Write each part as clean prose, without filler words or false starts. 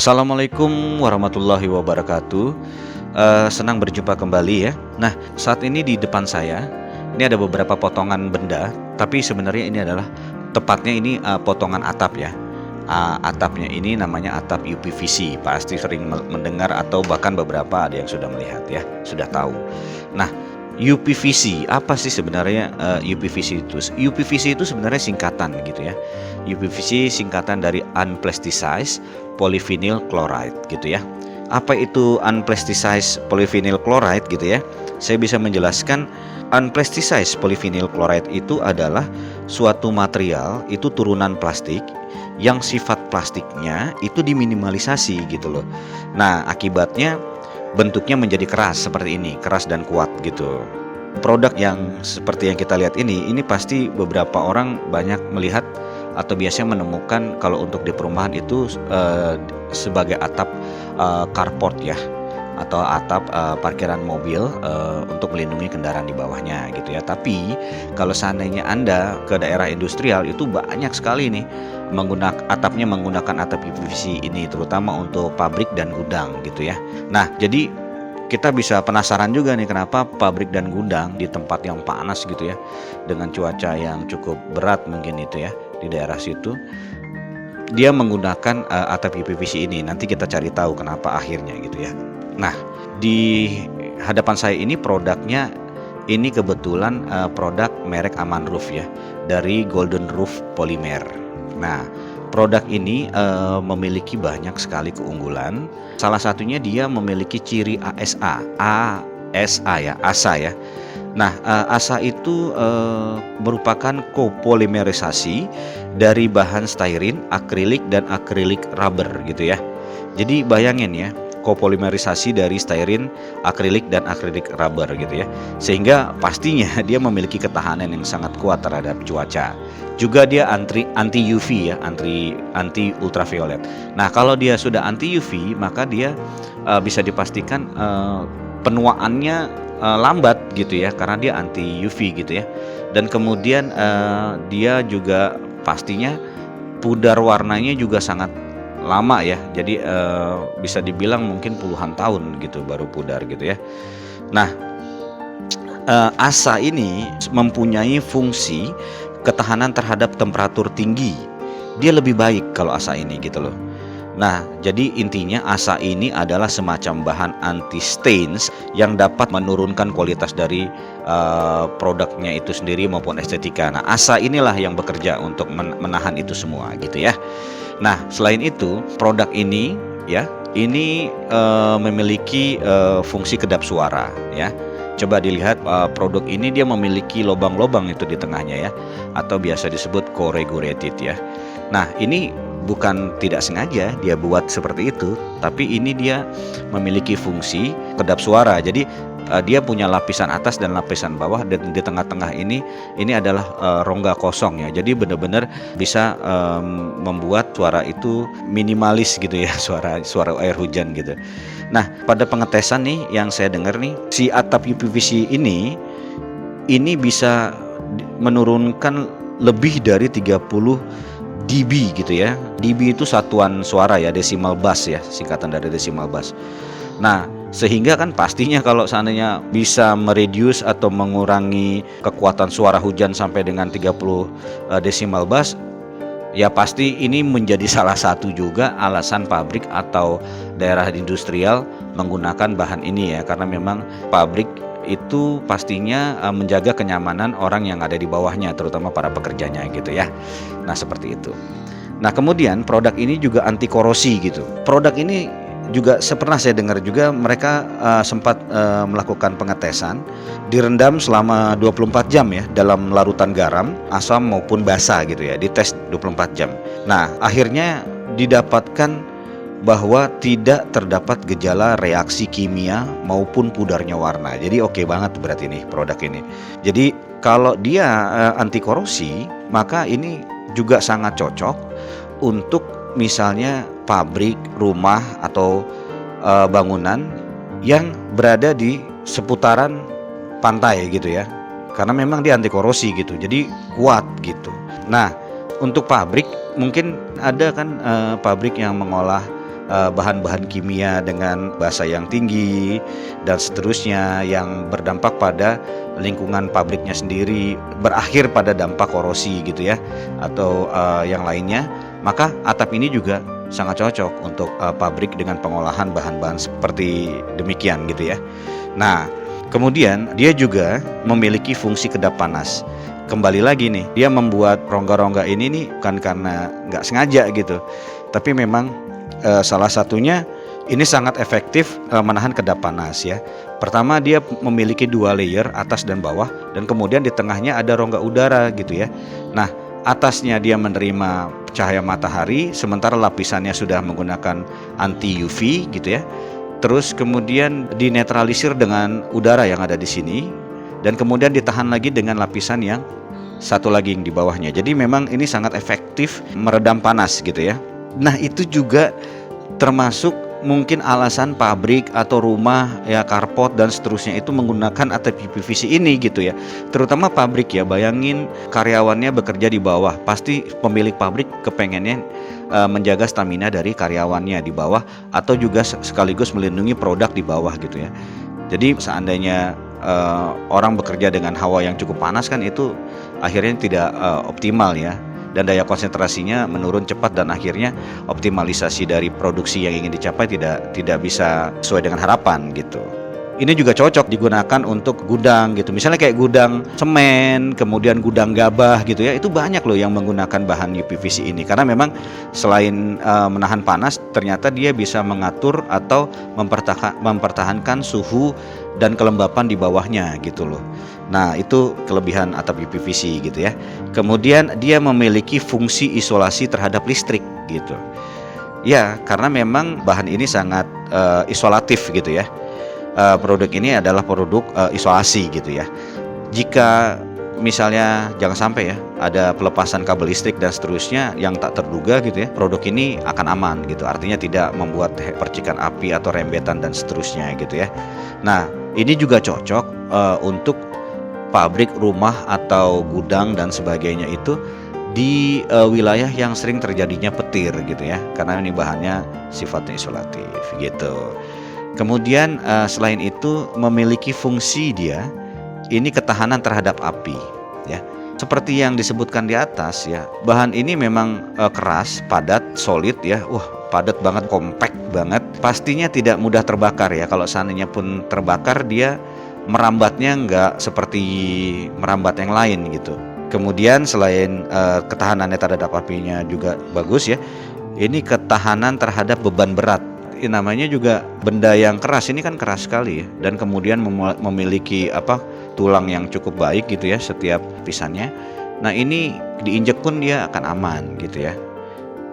Assalamualaikum warahmatullahi wabarakatuh. Senang berjumpa kembali ya. Nah, saat ini di depan saya ini ada beberapa potongan benda, tapi sebenarnya ini adalah tepatnya ini potongan atap ya. Atapnya ini namanya atap UPVC. Pasti sering mendengar atau bahkan beberapa ada yang sudah melihat ya, sudah tahu. Nah, UPVC apa sih sebenarnya UPVC itu? UPVC itu sebenarnya singkatan gitu ya. UPVC singkatan dari unplasticized polyvinyl chloride gitu ya. Apa itu unplasticized polyvinyl chloride gitu ya? Saya bisa menjelaskan. Unplasticized polyvinyl chloride itu adalah suatu material, itu turunan plastik yang sifat plastiknya itu diminimalisasi gitu loh. Nah, akibatnya bentuknya menjadi keras seperti ini, keras dan kuat gitu. Produk yang seperti yang kita lihat ini pasti beberapa orang banyak melihat atau biasanya menemukan kalau untuk di perumahan itu sebagai atap carport ya, atau atap parkiran mobil untuk melindungi kendaraan di bawahnya gitu ya. Tapi kalau seandainya Anda ke daerah industrial itu banyak sekali nih atapnya menggunakan atap UPVC ini, terutama untuk pabrik dan gudang gitu ya. Nah, jadi kita bisa penasaran juga nih kenapa pabrik dan gudang di tempat yang panas gitu ya, dengan cuaca yang cukup berat mungkin itu ya di daerah situ, dia menggunakan atap UPVC ini. Nanti kita cari tahu kenapa akhirnya gitu ya. Nah, di hadapan saya ini produknya ini kebetulan produk merek Aman Roof ya, dari Golden Roof Polymer. Nah, produk ini memiliki banyak sekali keunggulan. Salah satunya dia memiliki ciri ASA ya, ASA ya. Nah, ASA itu merupakan kopolimerisasi dari bahan styrene, akrilik dan akrilik rubber gitu ya. Jadi bayangin ya, kopolimerisasi dari styrene, akrilik dan akrilik rubber gitu ya. Sehingga pastinya dia memiliki ketahanan yang sangat kuat terhadap cuaca. Juga dia anti UV ya, anti ultraviolet. Nah, kalau dia sudah anti UV, maka dia bisa dipastikan penuaannya lambat gitu ya, karena dia anti UV gitu ya. Dan kemudian dia juga pastinya pudar warnanya juga sangat lama ya. Jadi bisa dibilang mungkin puluhan tahun gitu baru pudar gitu ya. Nah, ASA ini mempunyai fungsi ketahanan terhadap temperatur tinggi. Dia lebih baik kalau ASA ini gitu loh. Nah, jadi intinya ASA ini adalah semacam bahan anti stains yang dapat menurunkan kualitas dari produknya itu sendiri maupun estetika. Nah, ASA inilah yang bekerja untuk menahan itu semua gitu ya. Nah, selain itu produk ini ya, ini memiliki fungsi kedap suara ya. Coba dilihat produk ini dia memiliki lubang-lubang itu di tengahnya ya, atau biasa disebut co-regulated ya. Nah, ini bukan tidak sengaja dia buat seperti itu, tapi ini dia memiliki fungsi kedap suara. Jadi dia punya lapisan atas dan lapisan bawah, dan di tengah-tengah ini adalah rongga kosong ya. Jadi benar-benar bisa membuat suara itu minimalis gitu ya, suara air hujan gitu. Nah, pada pengetesan nih yang saya dengar nih, si atap UPVC ini bisa menurunkan lebih dari 30 dB gitu ya. dB itu satuan suara ya, decimal bass ya, singkatan dari decimal bass. Nah, sehingga kan pastinya kalau seandainya bisa mereduce atau mengurangi kekuatan suara hujan sampai dengan 30 decimal bass, ya pasti ini menjadi salah satu juga alasan pabrik atau daerah industrial menggunakan bahan ini ya, karena memang pabrik itu pastinya menjaga kenyamanan orang yang ada di bawahnya, terutama para pekerjanya gitu ya. Nah, seperti itu. Nah, kemudian produk ini juga anti korosi gitu. Produk ini juga pernah saya dengar juga mereka sempat melakukan pengetesan, direndam selama 24 jam ya dalam larutan garam, asam maupun basa gitu ya, dites 24 jam. Nah, akhirnya didapatkan bahwa tidak terdapat gejala reaksi kimia maupun pudarnya warna. Jadi oke banget berarti nih produk ini. Jadi kalau dia anti korosi, maka ini juga sangat cocok untuk misalnya pabrik, rumah atau bangunan yang berada di seputaran pantai gitu ya. Karena memang dia anti korosi gitu. Jadi kuat gitu. Nah, untuk pabrik mungkin ada kan pabrik yang mengolah bahan-bahan kimia dengan bahasa yang tinggi dan seterusnya yang berdampak pada lingkungan pabriknya sendiri, berakhir pada dampak korosi gitu ya, atau yang lainnya, maka atap ini juga sangat cocok untuk pabrik dengan pengolahan bahan-bahan seperti demikian gitu ya. Nah, kemudian dia juga memiliki fungsi kedap panas. Kembali lagi nih, dia membuat rongga-rongga ini nih bukan karena nggak sengaja gitu, tapi memang salah satunya ini sangat efektif menahan kedap panas ya. Pertama, dia memiliki 2 layer atas dan bawah, dan kemudian di tengahnya ada rongga udara gitu ya. Nah, atasnya dia menerima cahaya matahari, sementara lapisannya sudah menggunakan anti UV gitu ya. Terus kemudian dinetralisir dengan udara yang ada di sini, dan kemudian ditahan lagi dengan lapisan yang satu lagi yang di bawahnya. Jadi memang ini sangat efektif meredam panas gitu ya. Nah, itu juga termasuk mungkin alasan pabrik atau rumah ya, carport dan seterusnya itu menggunakan atap PVC ini gitu ya. Terutama pabrik ya, bayangin karyawannya bekerja di bawah, pasti pemilik pabrik kepengennya menjaga stamina dari karyawannya di bawah, atau juga sekaligus melindungi produk di bawah gitu ya. Jadi seandainya orang bekerja dengan hawa yang cukup panas kan itu akhirnya tidak optimal ya, dan daya konsentrasinya menurun cepat, dan akhirnya optimalisasi dari produksi yang ingin dicapai tidak bisa sesuai dengan harapan gitu. Ini juga cocok digunakan untuk gudang gitu, misalnya kayak gudang semen, kemudian gudang gabah gitu ya, itu banyak loh yang menggunakan bahan UPVC ini, karena memang selain menahan panas, ternyata dia bisa mengatur atau mempertahankan suhu dan kelembapan di bawahnya gitu loh. Nah, itu kelebihan atap UPVC gitu ya. Kemudian dia memiliki fungsi isolasi terhadap listrik gitu. Ya, karena memang bahan ini sangat isolatif gitu ya. Produk ini adalah produk isolasi gitu ya. Jika misalnya jangan sampai ya ada pelepasan kabel listrik dan seterusnya yang tak terduga gitu ya, produk ini akan aman gitu. Artinya tidak membuat percikan api atau rembetan dan seterusnya gitu ya. Nah, ini juga cocok untuk pabrik, rumah atau gudang dan sebagainya itu di wilayah yang sering terjadinya petir gitu ya, karena ini bahannya sifatnya isolatif gitu. Kemudian selain itu memiliki fungsi dia ini ketahanan terhadap api ya. Seperti yang disebutkan di atas ya, bahan ini memang keras, padat, solid ya. Padat banget, kompak banget. Pastinya tidak mudah terbakar ya. Kalau seandainya pun terbakar, dia merambatnya nggak seperti merambat yang lain gitu. Kemudian selain ketahanannya terhadap apinya juga bagus ya, ini ketahanan terhadap beban berat. Namanya juga benda yang keras, ini kan keras sekali ya, dan kemudian memiliki tulang yang cukup baik gitu ya setiap pisannya. Nah, ini diinjek pun dia akan aman gitu ya.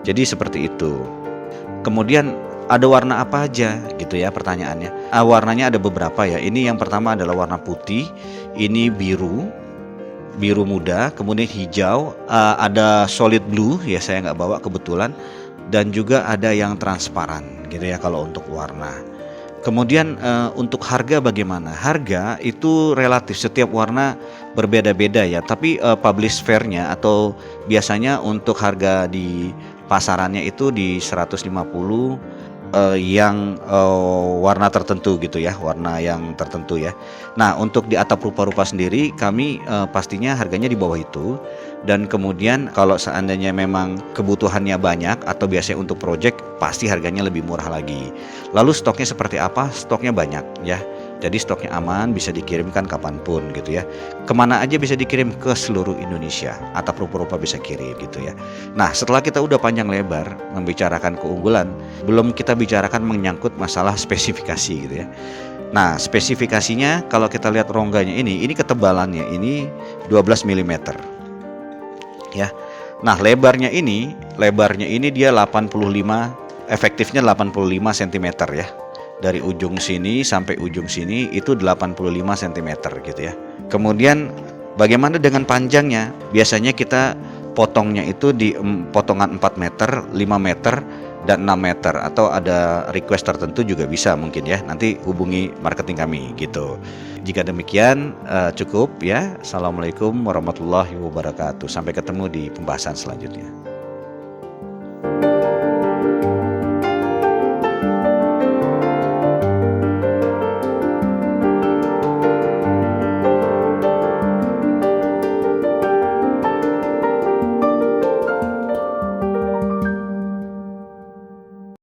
Jadi seperti itu. Kemudian ada warna apa aja gitu ya pertanyaannya. Warnanya ada beberapa ya. Ini yang pertama adalah warna putih, ini biru muda, kemudian hijau, ada solid blue ya, saya nggak bawa kebetulan, dan juga ada yang transparan gitu ya kalau untuk warna. Kemudian untuk harga bagaimana? Harga itu relatif, setiap warna berbeda-beda ya. Tapi publish fair-nya atau biasanya untuk harga di pasarannya itu di 150 yang warna tertentu gitu ya, warna yang tertentu ya. Nah, untuk di atap rupa-rupa sendiri kami pastinya harganya di bawah itu. Dan kemudian kalau seandainya memang kebutuhannya banyak atau biasanya untuk project, pasti harganya lebih murah lagi. Lalu stoknya seperti apa? Stoknya banyak ya. Jadi stoknya aman, bisa dikirimkan kapanpun gitu ya. Kemana aja bisa dikirim, ke seluruh Indonesia. Atap rupa-rupa bisa kirim gitu ya. Nah, setelah kita udah panjang lebar membicarakan keunggulan, belum kita bicarakan menyangkut masalah spesifikasi gitu ya. Nah, spesifikasinya kalau kita lihat rongganya ini ketebalannya ini 12 mm. Ya. Nah, lebarnya ini dia 85, efektifnya 85 cm ya. Dari ujung sini sampai ujung sini itu 85 cm gitu ya. Kemudian bagaimana dengan panjangnya? Biasanya kita potongnya itu di potongan 4 meter, 5 meter, dan 6 meter, atau ada request tertentu juga bisa mungkin ya. Nanti hubungi marketing kami gitu. Jika demikian cukup ya. Assalamualaikum warahmatullahi wabarakatuh. Sampai ketemu di pembahasan selanjutnya.